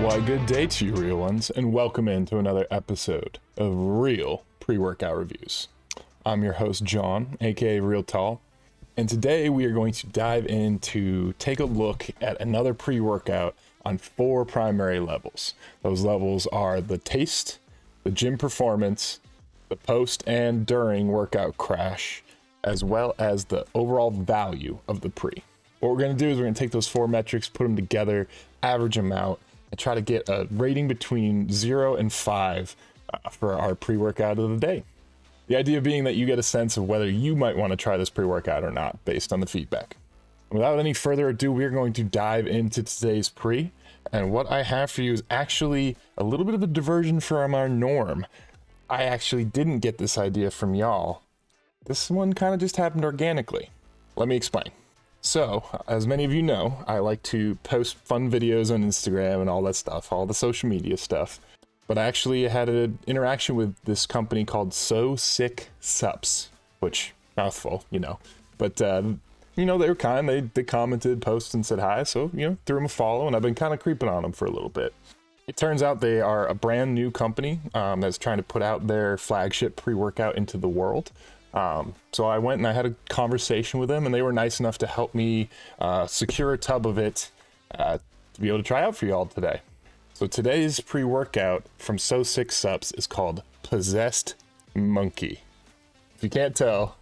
Why, good day to you, real ones, and welcome into another episode of Real Pre-Workout Reviews. I'm your host, John, aka Real Tall, and today we are going to dive in to take a look at another pre-workout on 4 primary levels. Those levels are the taste, the gym performance, the post and during workout crash, as well as the overall value of the pre. What we're going to do is we're going to take those 4 metrics, put them together, average them out, and try to get a rating between 0 and 5 for our pre-workout of the day. The idea being that you get a sense of whether you might want to try this pre-workout or not based on the feedback. Without any further ado, we're going to dive into today's pre, and what I have for you is actually a little bit of a diversion from our norm. I actually didn't get this idea from y'all. This one kind of just happened organically. Let me explain. So, as many of you know, I like to post fun videos on Instagram and all that stuff, all the social media stuff. But I actually had an interaction with this company called So Sick Supps, which, mouthful, you know. But, they were kind. They commented, posted, and said hi. So, threw them a follow, and I've been kind of creeping on them for a little bit. It turns out they are a brand new company that's trying to put out their flagship pre-workout into the world. So I went and I had a conversation with them, and they were nice enough to help me secure a tub of it to be able to try out for y'all today. So today's pre-workout from So Sick Supps is called Possessed Monkey. If you can't tell,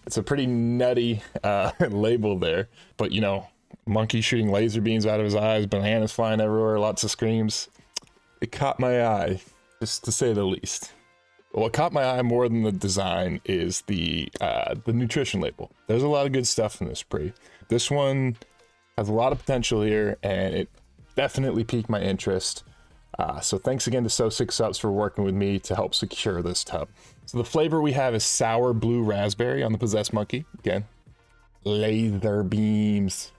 it's a pretty nutty label there, but monkey shooting laser beams out of his eyes, bananas flying everywhere, lots of screams. It caught my eye, just to say the least. What caught my eye more than the design is the nutrition label. There's a lot of good stuff in this pre. This one has a lot of potential here, and it definitely piqued my interest. So thanks again to So Sick Supps for working with me to help secure this tub. So the flavor we have is sour blue raspberry on the Possessed Monkey. Again, laser beams.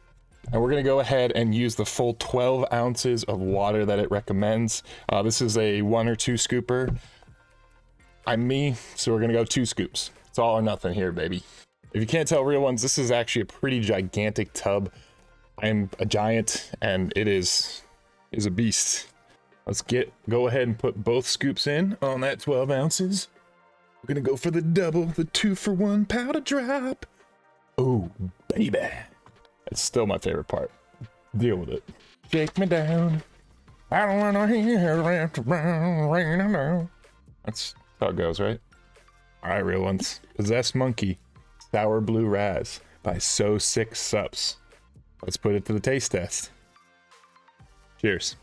And we're going to go ahead and use the full 12 ounces of water that it recommends. This is a 1 or 2 scooper. I'm me, so we're gonna go 2 scoops. It's all or nothing here, baby. If you can't tell, real ones, this is actually a pretty gigantic tub. I'm a giant, and it is a beast. Let's go ahead and put both scoops in on that 12 ounces. We're gonna go for the double, the 2-for-1 powder drop. Oh, baby. It's still my favorite part. Deal with it. Shake me down. I don't wanna hear wrapped around, raining down. That's how it goes, right? All right, real ones. Possessed Monkey, Sour Blue Raz by So Sick Supps. Let's put it to the taste test. Cheers.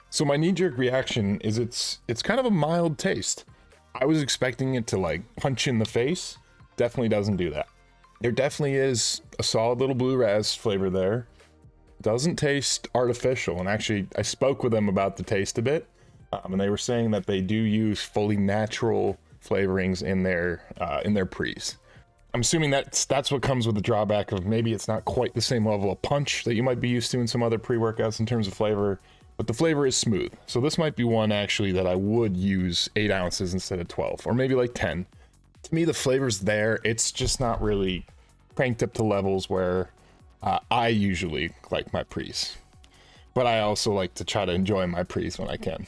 So my knee-jerk reaction is it's kind of a mild taste. I was expecting it to punch in the face. Definitely doesn't do that. There definitely is a solid little blue raz flavor there. Doesn't taste artificial, and actually I spoke with them about the taste a bit, and they were saying that they do use fully natural flavorings in their pre's. I'm assuming that's what comes with the drawback of maybe it's not quite the same level of punch that you might be used to in some other pre-workouts in terms of flavor, but the flavor is smooth. So this might be one actually that I would use 8 ounces instead of 12, or maybe 10. To me, the flavor's there. It's just not really cranked up to levels where I usually like my pre's, but I also like to try to enjoy my pre's when I can.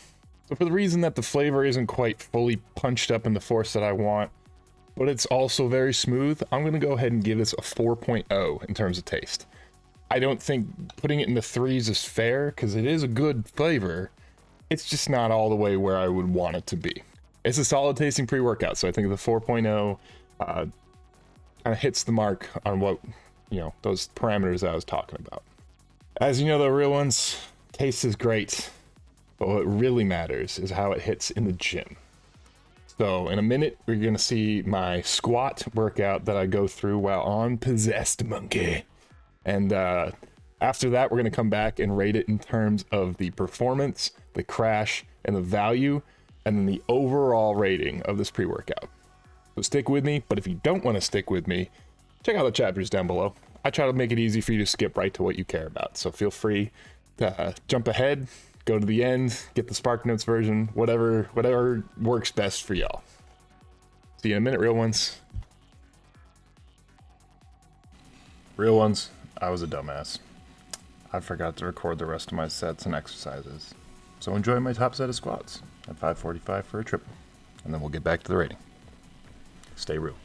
So for the reason that the flavor isn't quite fully punched up in the force that I want, but it's also very smooth, I'm going to go ahead and give this a 4.0 in terms of taste. I don't think putting it in the 3s is fair because it is a good flavor. It's just not all the way where I would want it to be. It's a solid tasting pre-workout, so I think the 4.0 kind of hits the mark on what those parameters I was talking about. As you know, the real ones, taste is great, but what really matters is how it hits in the gym. So in a minute, we're gonna see my squat workout that I go through while on Possessed Monkey. And after that, we're gonna come back and rate it in terms of the performance, the crash, and the value, and then the overall rating of this pre-workout. So stick with me, but if you don't want to stick with me, check out the chapters down below. I try to make it easy for you to skip right to what you care about. So feel free to jump ahead, go to the end, get the Spark Notes version, whatever works best for y'all. See you in a minute, real ones. Real ones, I was a dumbass. I forgot to record the rest of my sets and exercises. So enjoy my top set of squats at 545 for a triple, and then we'll get back to the rating. Stay real.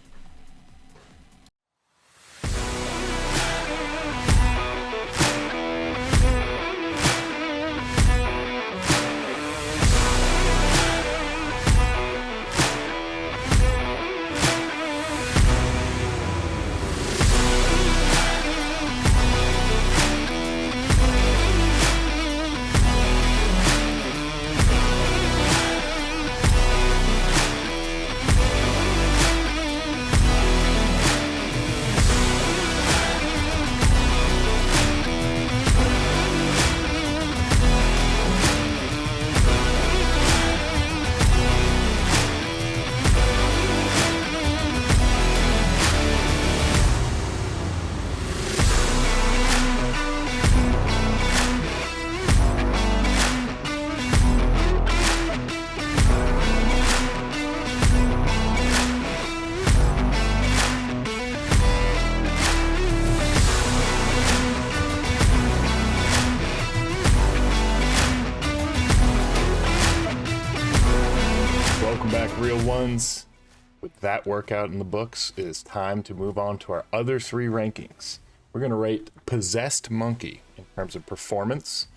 Welcome back, real ones. With that workout in the books, it is time to move on to our other three rankings. We're going to rate Possessed Monkey in terms of performance,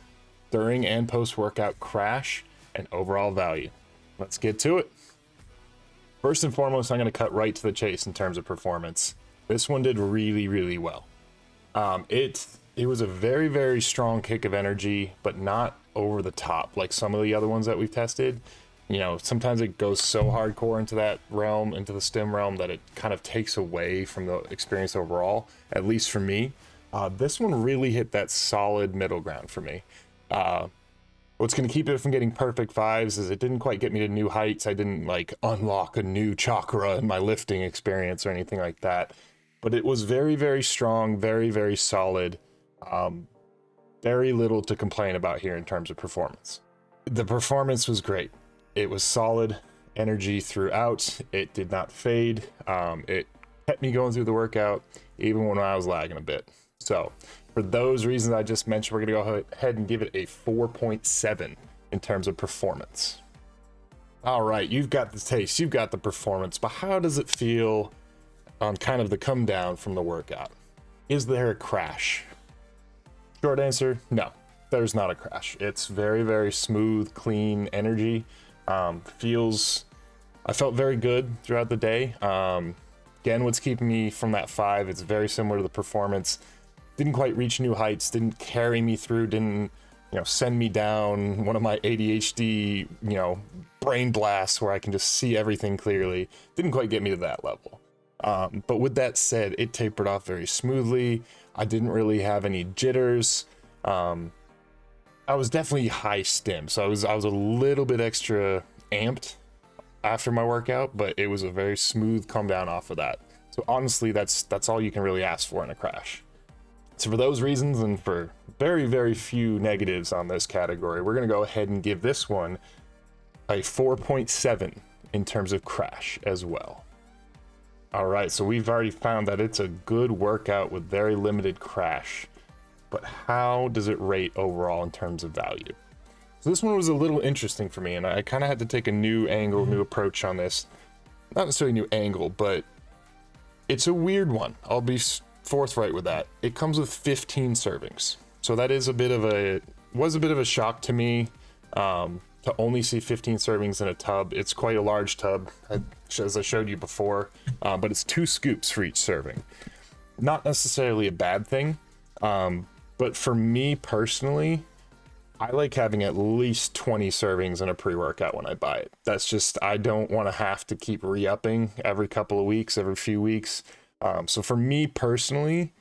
during and post-workout crash, and overall value. Let's get to it. First and foremost, I'm going to cut right to the chase in terms of performance. This one did really, really well. It was a very, very strong kick of energy, but not over the top like some of the other ones that we've tested. You know, sometimes it goes so hardcore into that realm, into the stim realm, that it kind of takes away from the experience overall, at least for me. This one really hit that solid middle ground for me. What's going to keep it from getting perfect fives is it didn't quite get me to new heights. I didn't like unlock a new chakra in my lifting experience or anything like that. But it was very, very strong, very, very solid. Very little to complain about here in terms of performance. The performance was great. It was solid energy throughout. It did not fade. It kept me going through the workout, even when I was lagging a bit. So for those reasons I just mentioned, we're going to go ahead and give it a 4.7 in terms of performance. All right, you've got the taste, you've got the performance, but how does it feel on kind of the come down from the workout? Is there a crash? Short answer, no, there's not a crash. It's very, very smooth, clean energy. I felt very good throughout the day. Again, what's keeping me from that 5, it's very similar to the performance. Didn't quite reach new heights, didn't carry me through, didn't, send me down one of my ADHD, brain blasts where I can just see everything clearly. Didn't quite get me to that level. But with that said, it tapered off very smoothly. I didn't really have any jitters. I was definitely high stim, so I was a little bit extra amped after my workout, but it was a very smooth come down off of that. So honestly, that's all you can really ask for in a crash. So for those reasons, and for very, very few negatives on this category, we're going to go ahead and give this one a 4.7 in terms of crash as well. All right, so we've already found that it's a good workout with very limited crash. But how does it rate overall in terms of value? So this one was a little interesting for me, and I kind of had to take a new angle, new approach on this. Not necessarily new angle, but it's a weird one. I'll be forthright with that. It comes with 15 servings. So that is was a bit of a shock to me to only see 15 servings in a tub. It's quite a large tub, as I showed you before, but it's 2 scoops for each serving. Not necessarily a bad thing. But for me personally, I like having at least 20 servings in a pre-workout when I buy it. That's just, I don't want to have to keep re-upping every couple of weeks, every few weeks. So for me personally,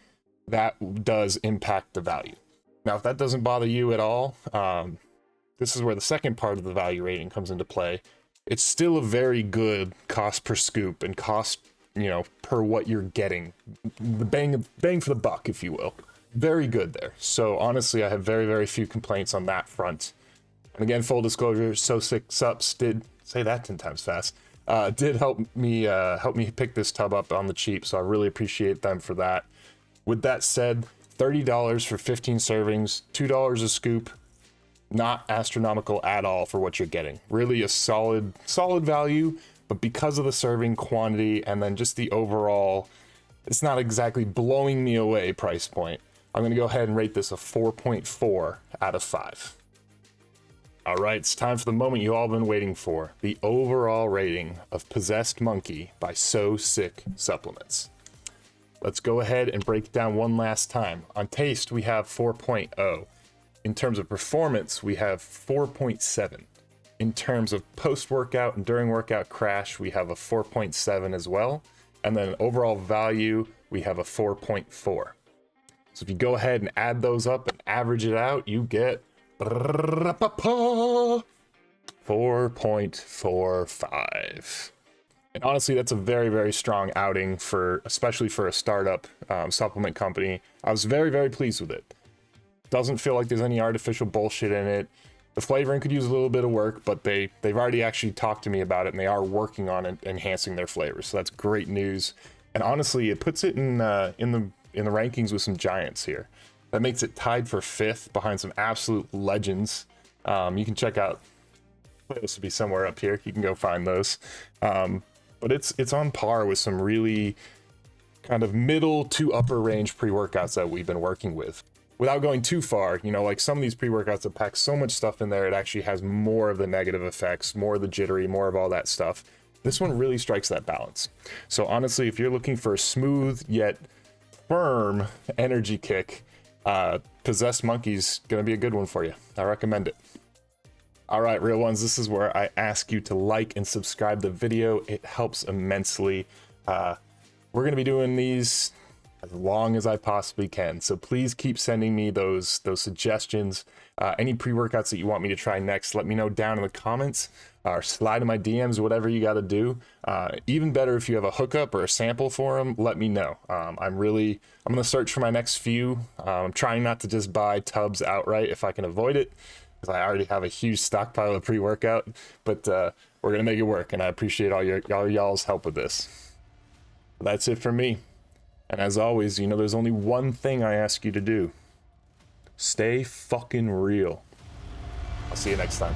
that does impact the value. Now, if that doesn't bother you at all, this is where the second part of the value rating comes into play. It's still a very good cost per scoop and cost, per what you're getting. The bang for the buck, if you will. Very good there. So honestly, I have very, very few complaints on that front. And again, full disclosure, So Sick Supps did say that 10 times fast. Did help me pick this tub up on the cheap, so I really appreciate them for that. With that said, $30 for 15 servings, $2 a scoop, not astronomical at all for what you're getting. Really a solid value, but because of the serving quantity and then just the overall, it's not exactly blowing me away price point. I'm gonna go ahead and rate this a 4.4 out of 5. All right, it's time for the moment you all been waiting for, the overall rating of Possessed Monkey by So Sick Supplements. Let's go ahead and break it down one last time. On taste, we have 4.0. In terms of performance, we have 4.7. In terms of post-workout and during workout crash, we have a 4.7 as well. And then overall value, we have a 4.4. So if you go ahead and add those up and average it out, you get 4.45. And honestly, that's a very, very strong outing especially for a startup supplement company. I was very, very pleased with it. Doesn't feel like there's any artificial bullshit in it. The flavoring could use a little bit of work, but they've already actually talked to me about it, and they are working on it, enhancing their flavors. So that's great news. And honestly, it puts it in the rankings with some giants here. That makes it tied for 5th behind some absolute legends. You can check out, this will be somewhere up here. You can go find those. But it's on par with some really kind of middle to upper range pre-workouts that we've been working with. Without going too far, you know, like some of these pre-workouts that pack so much stuff in there, it actually has more of the negative effects, more of the jittery, more of all that stuff. This one really strikes that balance. So honestly, if you're looking for a smooth yet firm energy kick, Possessed Monkey's gonna be a good one for you. I recommend it. All right, real ones, this is where I ask you to like and subscribe the video. It helps immensely. We're gonna be doing these as long as I possibly can. So please keep sending me those suggestions. Any pre-workouts that you want me to try next, let me know down in the comments or slide in my DMs, whatever you got to do. Even better if you have a hookup or a sample for them, let me know. I'm going to search for my next few. I'm trying not to just buy tubs outright if I can avoid it, because I already have a huge stockpile of pre-workout, but we're going to make it work. And I appreciate all y'all's help with this. That's it for me. And as always, you know, there's only one thing I ask you to do. Stay fucking real. I'll see you next time.